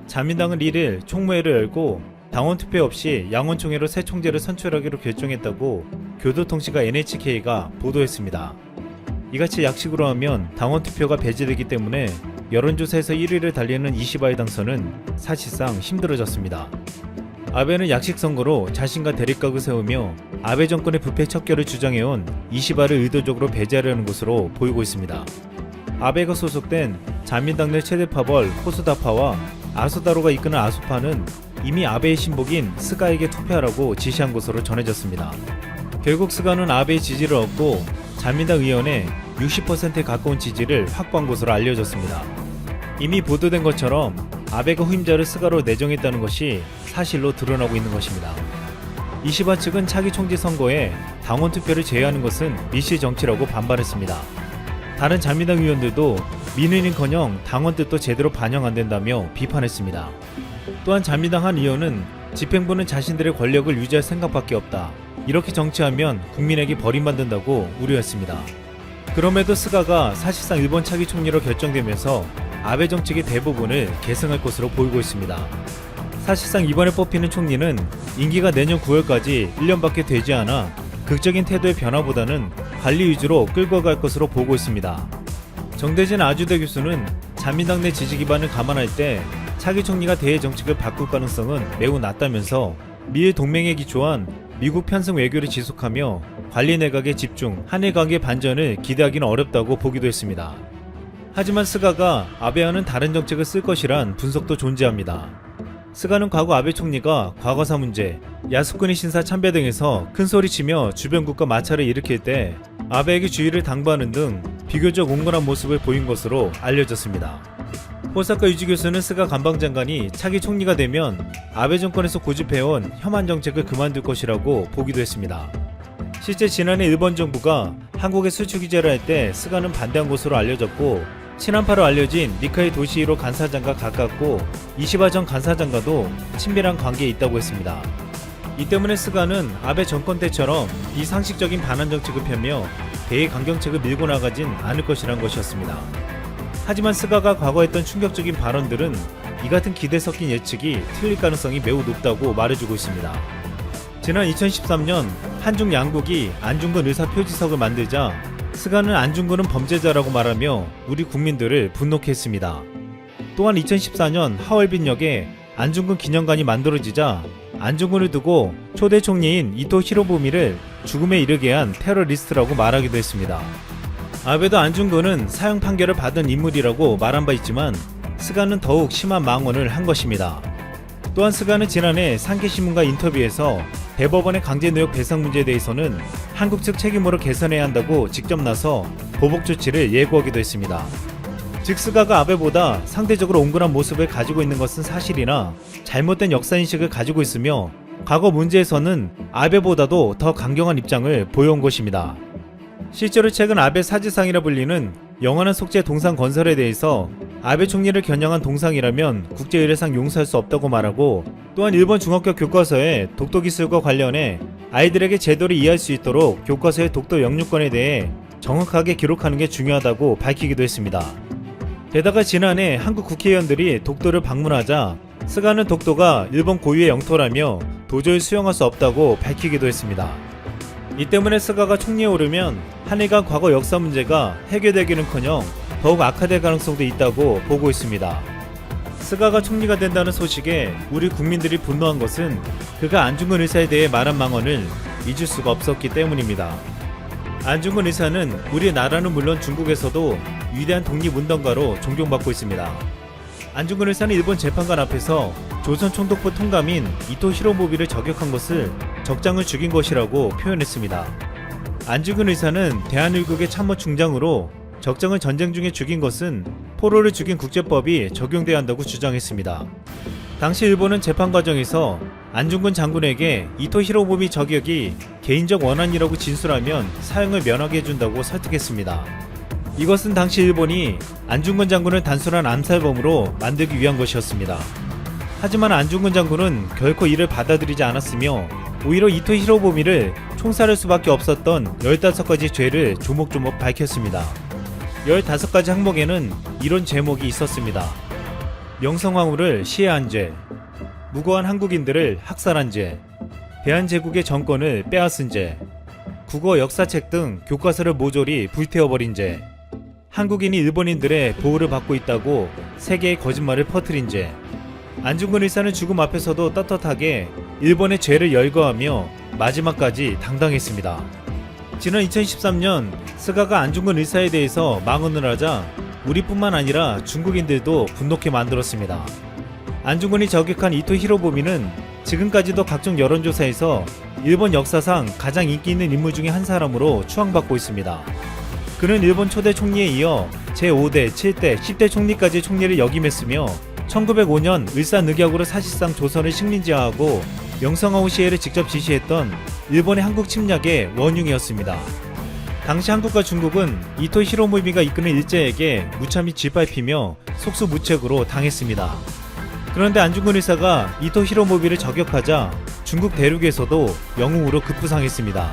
자민당은 1일 총무회를 열고 당원 투표 없이 양원총회로 새 총재를 선출하기로 결정했다고 교도통신과 NHK가 보도했습니다. 이같이 약식으로 하면 당원 투표가 배제되기 때문에 여론조사에서 1위를 달리는 이시바의 당선은 사실상 힘들어졌습니다. 아베는 약식 선거로 자신과 대립각을 세우며 아베 정권의 부패 척결을 주장해온 이시바를 의도적으로 배제하려는 것으로 보이고 있습니다. 아베가 소속된 자민당 내 최대 파벌 호소다파와 아소다로가 이끄는 아소파는 이미 아베의 신복인 스가에게 투표하라고 지시한 것으로 전해졌습니다. 결국 스가는 아베의 지지를 얻고 자민당 의원의 60%에 가까운 지지를 확보한 것으로 알려졌습니다. 이미 보도된 것처럼 아베가 후임자를 스가로 내정했다는 것이 사실로 드러나고 있는 것입니다. 이시바 측은 차기 총재 선거에 당원 투표를 제외하는 것은 미시 정치라고 반발했습니다. 다른 자민당 의원들도 민의는커녕 당원 뜻도 제대로 반영 안 된다며 비판했습니다. 또한 자민당 한 의원은 집행부는 자신들의 권력을 유지할 생각밖에 없다. 이렇게 정치하면 국민에게 버림받는다고 우려했습니다. 그럼에도 스가가 사실상 일본 차기 총리로 결정되면서 아베 정책의 대부분을 계승할 것으로 보이고 있습니다. 사실상 이번에 뽑히는 총리는 임기가 내년 9월까지 1년밖에 되지 않아 극적인 태도의 변화보다는 관리 위주로 끌고 갈 것으로 보고 있습니다. 정대진 아주대 교수는 자민당 내 지지 기반을 감안할 때 차기 총리가 대외 정책을 바꿀 가능성은 매우 낮다면서 미일 동맹에 기초한 미국 편승 외교를 지속하며 관리 내각에 집중, 한일 관계 반전을 기대하기는 어렵다고 보기도 했습니다. 하지만 스가가 아베와는 다른 정책을 쓸 것이란 분석도 존재합니다. 스가는 과거 아베 총리가 과거사 문제, 야스쿠니 신사 참배 등에서 큰소리치며 주변국과 마찰을 일으킬 때 아베에게 주의를 당부하는 등 비교적 온건한 모습을 보인 것으로 알려졌습니다. 호사카 유지 교수는 스가 관방장관이 차기 총리가 되면 아베 정권에서 고집해온 혐한 정책을 그만둘 것이라고 보기도 했습니다. 실제 지난해 일본 정부가 한국에 수출 규제를 할 때 스가는 반대한 것으로 알려졌고, 친한파로 알려진 니카이 도시히로 간사장과 가깝고 이시바 전 간사장과도 친밀한 관계에 있다고 했습니다. 이 때문에 스가는 아베 정권 때처럼 비상식적인 반환 정책을 펴며 대외 강경책을 밀고 나가진 않을 것이란 것이었습니다. 하지만 스가가 과거 했던 충격적인 발언들은 이 같은 기대 섞인 예측이 틀릴 가능성이 매우 높다고 말해주고 있습니다. 지난 2013년 한중 양국이 안중근 의사 표지석을 만들자 스가는 안중근은 범죄자라고 말하며 우리 국민들을 분노케 했습니다. 또한 2014년 하얼빈역에 안중근 기념관이 만들어지자 안중근을 두고 초대 총리인 이토 히로부미를 죽음에 이르게 한 테러리스트라고 말하기도 했습니다. 아베도 안중근은 사형 판결을 받은 인물이라고 말한 바 있지만 스가는 더욱 심한 망언을 한 것입니다. 또한 스가는 지난해 산케신문과 인터뷰에서 대법원의 강제노역 배상 문제에 대해서는 한국 측 책임으로 개선해야 한다고 직접 나서 보복 조치를 예고하기도 했습니다. 즉 스가가 아베보다 상대적으로 온건한 모습을 가지고 있는 것은 사실이나 잘못된 역사인식을 가지고 있으며 과거 문제에서는 아베보다도 더 강경한 입장을 보여온 것입니다. 실제로 최근 아베 사지상이라 불리는 영원한 속죄 동상 건설에 대해서 아베 총리를 겨냥한 동상이라면 국제의례상 용서할 수 없다고 말하고, 또한 일본 중학교 교과서에 독도 기술과 관련해 아이들에게 제도를 이해할 수 있도록 교과서의 독도 영유권에 대해 정확하게 기록하는 게 중요하다고 밝히기도 했습니다. 게다가 지난해 한국 국회의원들이 독도를 방문하자 스가는 독도가 일본 고유의 영토라며 도저히 수용할 수 없다고 밝히기도 했습니다. 이 때문에 스가가 총리에 오르면 한일 간 과거 역사 문제가 해결되기는커녕 더욱 악화될 가능성도 있다고 보고 있습니다. 스가가 총리가 된다는 소식에 우리 국민들이 분노한 것은 그가 안중근 의사에 대해 말한 망언을 잊을 수가 없었기 때문입니다. 안중근 의사는 우리나라는 물론 중국에서도 위대한 독립운동가로 존경받고 있습니다. 안중근 의사는 일본 재판관 앞에서 조선 총독부 통감인 이토 히로부미를 저격한 것을 적장을 죽인 것이라고 표현했습니다. 안중근 의사는 대한일국의 참모 중장으로 적장을 전쟁 중에 죽인 것은 포로를 죽인 국제법이 적용돼야 한다고 주장했습니다. 당시 일본은 재판 과정에서 안중근 장군에게 이토 히로부미 저격이 개인적 원한이라고 진술하면 사형을 면하게 해준다고 설득했습니다. 이것은 당시 일본이 안중근 장군을 단순한 암살범으로 만들기 위한 것이었습니다. 하지만 안중근 장군은 결코 이를 받아들이지 않았으며 오히려 이토 히로부미를 총살할 수밖에 없었던 15가지 죄를 조목조목 밝혔습니다. 15가지 항목에는 이런 제목이 있었습니다. 명성황후를 시해한 죄, 무고한 한국인들을 학살한 죄, 대한제국의 정권을 빼앗은 죄, 국어 역사책 등 교과서를 모조리 불태워버린 죄, 한국인이 일본인들의 보호를 받고 있다고 세계의 거짓말을 퍼뜨린 죄, 안중근 의사는 죽음 앞에서도 떳떳하게 일본의 죄를 열거하며 마지막까지 당당했습니다. 지난 2013년 스가가 안중근 의사에 대해서 망언을 하자 우리뿐만 아니라 중국인들도 분노케 만들었습니다. 안중근이 저격한 이토 히로부미는 지금까지도 각종 여론조사에서 일본 역사상 가장 인기 있는 인물 중에 한 사람으로 추앙받고 있습니다. 그는 일본 초대 총리에 이어 제5대, 7대, 10대 총리까지 총리를 역임했으며 1905년 을사늑약으로 사실상 조선을 식민지화하고 명성황후 시해를 직접 지시했던 일본의 한국 침략의 원흉이었습니다. 당시 한국과 중국은 이토 히로부미가 이끄는 일제에게 무참히 짓밟히며 속수무책으로 당했습니다. 그런데 안중근 의사가 이토 히로부미를 저격하자 중국 대륙에서도 영웅으로 급부상했습니다.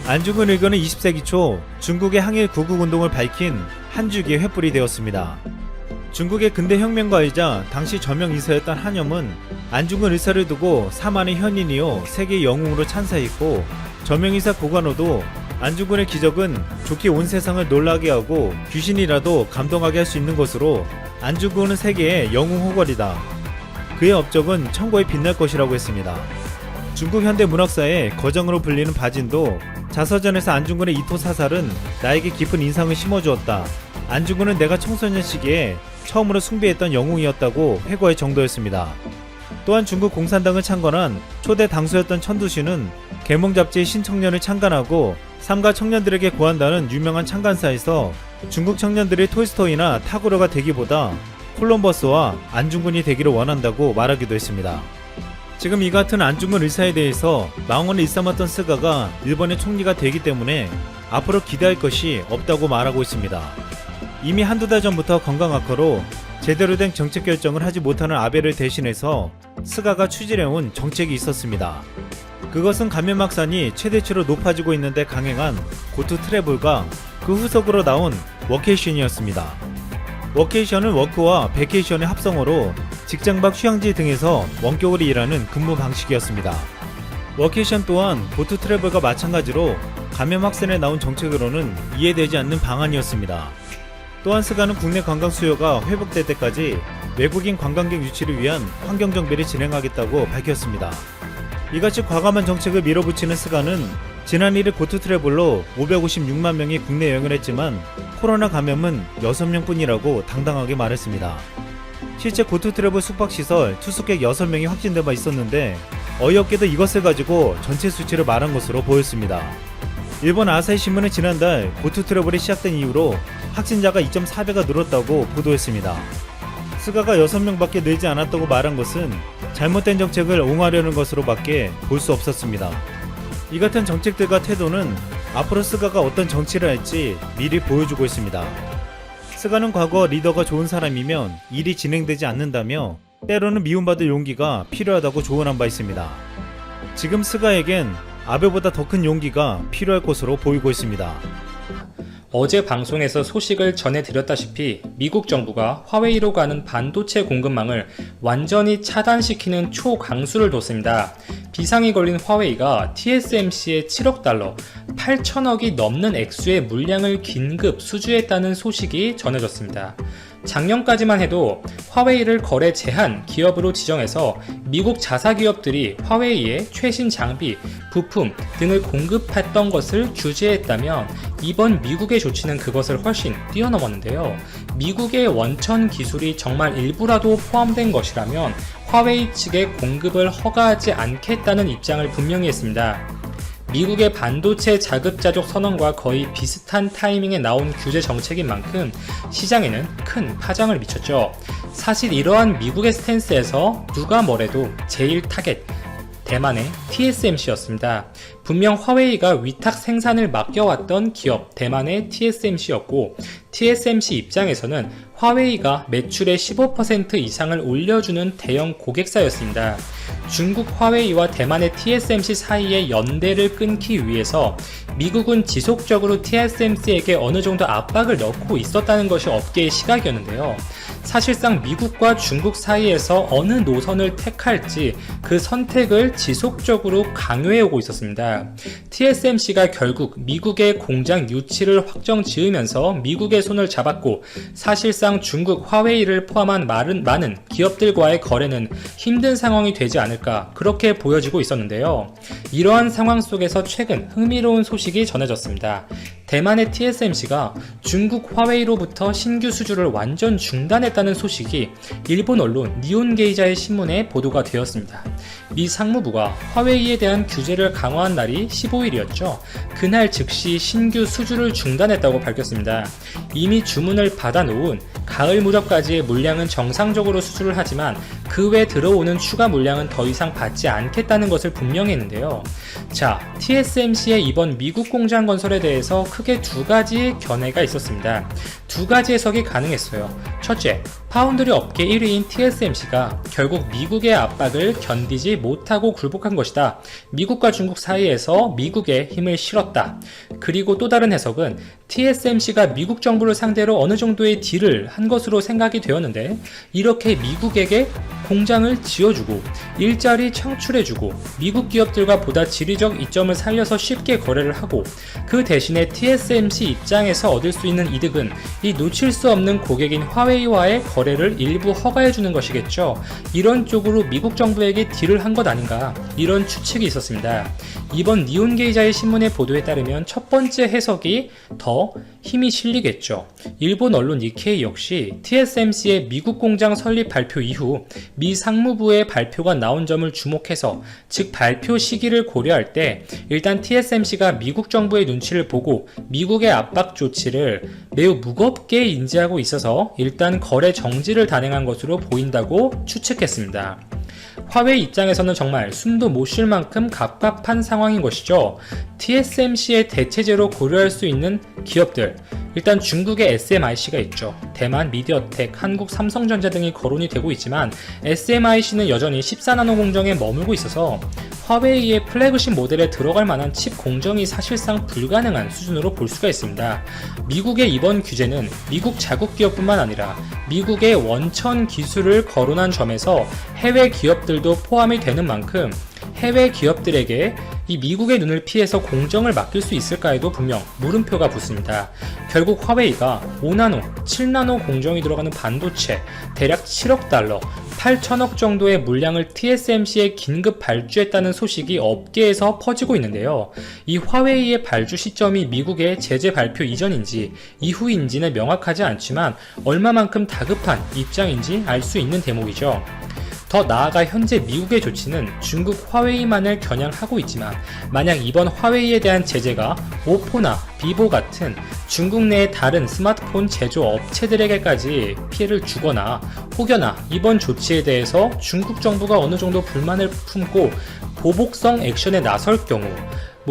안중근 의거는 20세기 초 중국의 항일 구국운동을 밝힌 한 줄기의 횃불이 되었습니다. 중국의 근대 혁명가이자 당시 저명 인사였던 한염은 안중근 의사를 두고 사만의 현인이요 세계의 영웅으로 찬사했고, 저명인사 고관호도 안중근의 기적은 좋게 온 세상을 놀라게 하고 귀신이라도 감동하게 할 수 있는 것으로 안중근은 세계의 영웅 호걸이다. 그의 업적은 천고에 빛날 것이라고 했습니다. 중국 현대 문학사의 거정으로 불리는 바진도 자서전에서 안중근의 이토 사살은 나에게 깊은 인상을 심어주었다. 안중근은 내가 청소년 시기에 처음으로 숭배했던 영웅이었다고 회고할 정도였습니다. 또한 중국 공산당을 창건한 초대 당수였던 천두시는 계몽 잡지의 신청년을 창간하고 삼가 청년들에게 구한다는 유명한 창간사에서 중국 청년들이 톨스토이나 타고르가 되기보다 콜럼버스와 안중근이 되기를 원한다고 말하기도 했습니다. 지금 이 같은 안중근 의사에 대해서 망언을 일삼았던 스가가 일본의 총리가 되기 때문에 앞으로 기대할 것이 없다고 말하고 있습니다. 이미 한두 달 전부터 건강 악화로 제대로 된 정책 결정을 하지 못하는 아베를 대신해서 스가가 추진해온 정책이 있었습니다. 그것은 감염 확산이 최대치로 높아지고 있는데 강행한 고투 트래블과 그 후속으로 나온 워케이션이었습니다. 워케이션은 워크와 베케이션의 합성어로 직장 밖 휴양지 등에서 원격으로 일하는 근무 방식이었습니다. 워케이션 또한 고투 트래블과 마찬가지로 감염 확산에 나온 정책으로는 이해되지 않는 방안이었습니다. 또한 스가는 국내 관광 수요가 회복될 때까지 외국인 관광객 유치를 위한 환경 정비를 진행하겠다고 밝혔습니다. 이같이 과감한 정책을 밀어붙이는 스가는 지난 1일 고투 트래블로 556만 명이 국내 여행을 했지만 코로나 감염은 6명 뿐이라고 당당하게 말했습니다. 실제 고투 트래블 숙박시설 투숙객 6명이 확진된 바 있었는데 어이없게도 이것을 가지고 전체 수치를 말한 것으로 보였습니다. 일본 아사히 신문은 지난달 고투 트래블이 시작된 이후로 확진자가 2.4배가 늘었다고 보도했습니다. 스가가 6명밖에 늘지 않았다고 말한 것은 잘못된 정책을 옹호하려는 것으로밖에 볼 수 없었습니다. 이 같은 정책들과 태도는 앞으로 스가가 어떤 정치를 할지 미리 보여주고 있습니다. 스가는 과거 리더가 좋은 사람이면 일이 진행되지 않는다며 때로는 미움받을 용기가 필요하다고 조언한 바 있습니다. 지금 스가에겐 아베보다 더 큰 용기가 필요할 것으로 보이고 있습니다. 어제 방송에서 소식을 전해드렸다시피 미국 정부가 화웨이로 가는 반도체 공급망을 완전히 차단시키는 초강수를 뒀습니다. 비상이 걸린 화웨이가 TSMC에 7억 달러, 8천억이 넘는 액수의 물량을 긴급 수주했다는 소식이 전해졌습니다. 작년까지만 해도 화웨이를 거래 제한 기업으로 지정해서 미국 자사기업들이 화웨이에 최신 장비, 부품 등을 공급했던 것을 규제했다면 이번 미국의 조치는 그것을 훨씬 뛰어넘었는데요. 미국의 원천 기술이 정말 일부라도 포함된 것이라면 화웨이 측의 공급을 허가하지 않겠다는 입장을 분명히 했습니다. 미국의 반도체 자급자족 선언과 거의 비슷한 타이밍에 나온 규제 정책인 만큼 시장에는 큰 파장을 미쳤죠. 사실 이러한 미국의 스탠스에서 누가 뭐래도 제일 타겟, 대만의 TSMC였습니다. 분명 화웨이가 위탁 생산을 맡겨왔던 기업 대만의 TSMC였고, TSMC 입장에서는 화웨이가 매출의 15% 이상을 올려주는 대형 고객사였습니다. 중국 화웨이와 대만의 TSMC 사이의 연대를 끊기 위해서 미국은 지속적으로 TSMC에게 어느 정도 압박을 넣고 있었다는 것이 업계의 시각이었는데요. 사실상 미국과 중국 사이에서 어느 노선을 택할지 그 선택을 지속적으로 강요해오고 있었습니다. TSMC가 결국 미국의 공장 유치를 확정 지으면서 미국의 손을 잡았고, 사실상 중국 화웨이를 포함한 많은 기업들과의 거래는 힘든 상황이 되지 않을까, 그렇게 보여지고 있었는데요. 이러한 상황 속에서 최근 흥미로운 소식이 전해졌습니다. 대만의 TSMC가 중국 화웨이로부터 신규 수주를 완전 중단했다는 소식이 일본 언론 니온게이자의 신문에 보도가 되었습니다. 미 상무부가 화웨이에 대한 규제를 강화한 날이 15일이었죠. 그날 즉시 신규 수주를 중단했다고 밝혔습니다. 이미 주문을 받아놓은 가을 무렵까지의 물량은 정상적으로 수주를 하지만 그 외 들어오는 추가 물량은 더 이상 받지 않겠다는 것을 분명히 했는데요. 자, TSMC의 이번 미국 공장 건설에 대해서 크게 두 가지 견해가 있었습니다. 두 가지 해석이 가능했어요. 첫째, 파운드리 업계 1위인 TSMC가 결국 미국의 압박을 견디지 못하고 굴복한 것이다. 미국과 중국 사이에서 미국의 힘을 실었다. 그리고 또 다른 해석은 TSMC가 미국 정부를 상대로 어느 정도의 딜을 한 것으로 생각이 되었는데, 이렇게 미국에게 공장을 지어주고 일자리 창출해주고 미국 기업들과 보다 지리적 이점을 살려서 쉽게 거래를 하고, 그 대신에 TSMC 입장에서 얻을 수 있는 이득은 이 놓칠 수 없는 고객인 화웨이와의 거래를 일부 허가해주는 것이겠죠. 이런 쪽으로 미국 정부에게 딜을 한 것 아닌가, 이런 추측이 있었습니다. 이번 니온게이자의 신문의 보도에 따르면 첫 번째 해석이 더 힘이 실리겠죠. 일본 언론 니케이 역시 TSMC의 미국 공장 설립 발표 이후 미 상무부의 발표가 나온 점을 주목해서, 즉 발표 시기를 고려할 때 일단 TSMC가 미국 정부의 눈치를 보고 미국의 압박 조치를 매우 무겁게 인지하고 있어서 일단 거래 정지를 단행한 것으로 보인다고 추측했습니다. 화웨이 입장에서는 정말 숨도 못 쉴 만큼 갑갑한 상황인 것이죠. TSMC의 대체제로 고려할 수 있는 기업들, 일단 중국의 SMIC가 있죠. 대만 미디어텍, 한국 삼성전자 등이 거론이 되고 있지만 SMIC는 여전히 14나노 공정에 머물고 있어서 화웨이의 플래그십 모델에 들어갈 만한 칩 공정이 사실상 불가능한 수준으로 볼 수가 있습니다. 미국의 이번 규제는 미국 자국 기업뿐만 아니라 미국의 원천 기술을 거론한 점에서 해외 기업들도 포함이 되는 만큼 해외 기업들에게 이 미국의 눈을 피해서 공정을 맡길 수 있을까에도 분명 물음표가 붙습니다. 결국 화웨이가 5나노, 7나노 공정이 들어가는 반도체 대략 7억 달러, 8천억 정도의 물량을 TSMC에 긴급 발주했다는 소식이 업계에서 퍼지고 있는데요. 이 화웨이의 발주 시점이 미국의 제재 발표 이전인지 이후인지는 명확하지 않지만 얼마만큼 다급한 입장인지 알 수 있는 대목이죠. 더 나아가 현재 미국의 조치는 중국 화웨이만을 겨냥하고 있지만, 만약 이번 화웨이에 대한 제재가 오포나 비보 같은 중국 내의 다른 스마트폰 제조 업체들에게까지 피해를 주거나, 혹여나 이번 조치에 대해서 중국 정부가 어느 정도 불만을 품고 보복성 액션에 나설 경우,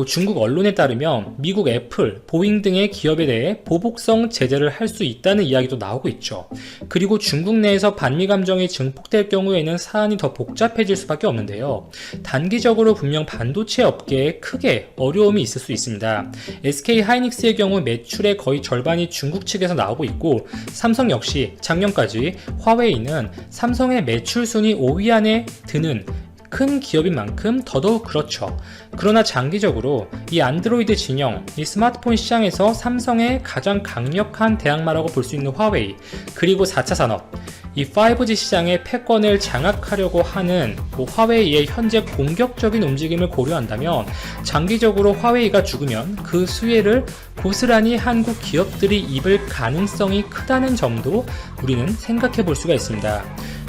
중국 언론에 따르면 미국 애플, 보잉 등의 기업에 대해 보복성 제재를 할 수 있다는 이야기도 나오고 있죠. 그리고 중국 내에서 반미 감정이 증폭될 경우에는 사안이 더 복잡해질 수밖에 없는데요. 단기적으로 분명 반도체 업계에 크게 어려움이 있을 수 있습니다. SK 하이닉스의 경우 매출의 거의 절반이 중국 측에서 나오고 있고, 삼성 역시 작년까지 화웨이는 삼성의 매출 순위 5위 안에 드는 큰 기업인 만큼 더더욱 그렇죠. 그러나 장기적으로 이 안드로이드 진영, 이 스마트폰 시장에서 삼성의 가장 강력한 대항마라고 볼 수 있는 화웨이, 그리고 4차 산업, 이 5G 시장의 패권을 장악하려고 하는 화웨이의 현재 공격적인 움직임을 고려한다면, 장기적으로 화웨이가 죽으면 그 수혜를 고스란히 한국 기업들이 입을 가능성이 크다는 점도 우리는 생각해 볼 수가 있습니다.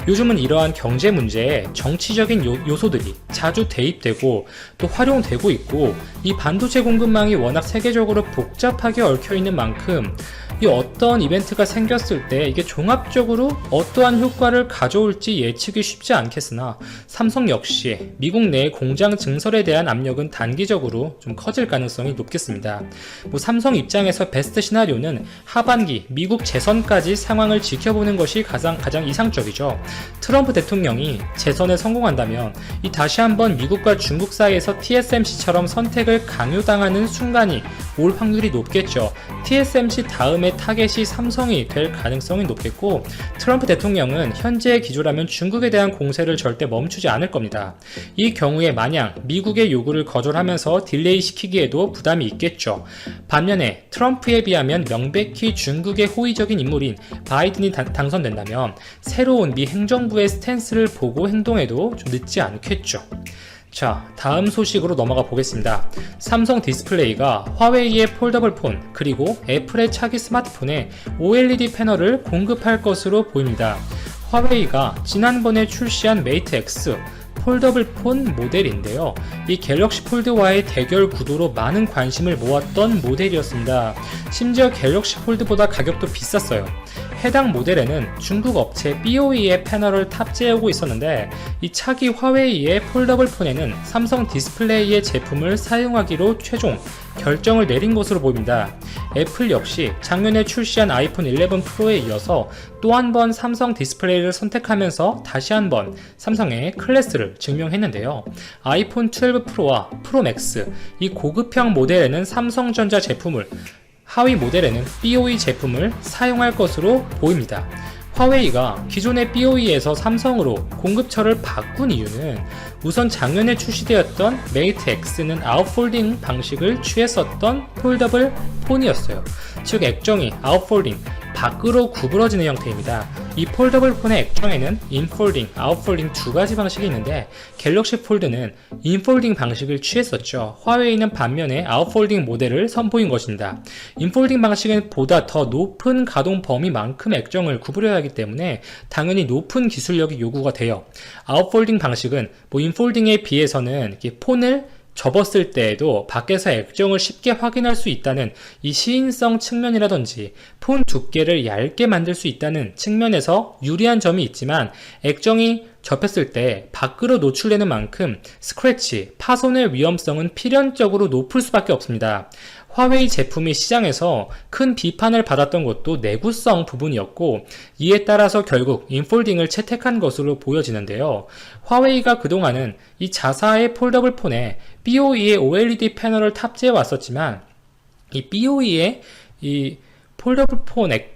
요즘은 이러한 경제 문제에 정치적인 요소들이 자주 대입되고 또 활용되고 있고, 이 반도체 공급망이 워낙 세계적으로 복잡하게 얽혀있는 만큼 이 어떤 이벤트가 생겼을 때 이게 종합적으로 어떠한 효과를 가져올지 예측이 쉽지 않겠으나, 삼성 역시 미국 내 공장 증설에 대한 압력은 단기적으로 좀 커질 가능성이 높겠습니다. 삼성 입장에서 베스트 시나리오는 하반기 미국 재선까지 상황을 지켜보는 것이 가장 이상적이죠. 트럼프 대통령이 재선에 성공한다면 이 다시 한번 미국과 중국 사이에서 TSMC처럼 선택을 강요당하는 순간이 올 확률이 높겠죠. TSMC 다음에 타겟이 삼성이 될 가능성이 높겠고, 트럼프 대통령은 현재의 기조라면 중국에 대한 공세를 절대 멈추지 않을 겁니다. 이 경우에 마냥 미국의 요구를 거절하면서 딜레이 시키기에도 부담이 있겠죠. 반면에 트럼프에 비하면 명백히 중국의 호의적인 인물인 바이든이 당선된다면 새로운 미 행정부의 스탠스를 보고 행동해도 좀 늦지 않겠죠. 자, 다음 소식으로 넘어가 보겠습니다. 삼성 디스플레이가 화웨이의 폴더블 폰 그리고 애플의 차기 스마트폰에 OLED 패널을 공급할 것으로 보입니다. 화웨이가 지난번에 출시한 메이트 X 폴더블 폰 모델인데요. 이 갤럭시 폴드와의 대결 구도로 많은 관심을 모았던 모델이었습니다. 심지어 갤럭시 폴드보다 가격도 비쌌어요. 해당 모델에는 중국 업체 BOE의 패널을 탑재하고 있었는데, 이 차기 화웨이의 폴더블 폰에는 삼성 디스플레이의 제품을 사용하기로 최종 결정을 내린 것으로 보입니다. 애플 역시 작년에 출시한 아이폰 11 프로에 이어서 또 한 번 삼성 디스플레이를 선택하면서 다시 한번 삼성의 클래스를 증명했는데요. 아이폰 12 프로와 프로 맥스, 이 고급형 모델에는 삼성전자 제품을, 하위 모델에는 BOE 제품을 사용할 것으로 보입니다. 화웨이가 기존의 BOE에서 삼성으로 공급처를 바꾼 이유는 우선 작년에 출시되었던 메이트 X는 아웃폴딩 방식을 취했었던 폴더블 폰이었어요. 즉 액정이 아웃폴딩, 밖으로 구부러지는 형태입니다. 이 폴더블 폰의 액정에는 인폴딩, 아웃폴딩 두 가지 방식이 있는데, 갤럭시 폴드는 인폴딩 방식을 취했었죠. 화웨이는 반면에 아웃폴딩 모델을 선보인 것입니다. 인폴딩 방식은 보다 더 높은 가동 범위만큼 액정을 구부려야 하기 때문에 당연히 높은 기술력이 요구가 돼요. 아웃폴딩 방식은 인폴딩에 비해서는 이렇게 폰을 접었을 때에도 밖에서 액정을 쉽게 확인할 수 있다는 이 시인성 측면이라든지 폰 두께를 얇게 만들 수 있다는 측면에서 유리한 점이 있지만, 액정이 접혔을 때 밖으로 노출되는 만큼 스크래치, 파손의 위험성은 필연적으로 높을 수밖에 없습니다. 화웨이 제품이 시장에서 큰 비판을 받았던 것도 내구성 부분이었고, 이에 따라서 결국 인폴딩을 채택한 것으로 보여지는데요. 화웨이가 그동안은 이 자사의 폴더블 폰에 BOE의 OLED 패널을 탑재해 왔었지만, 이 BOE의 이 폴더블 폰 액정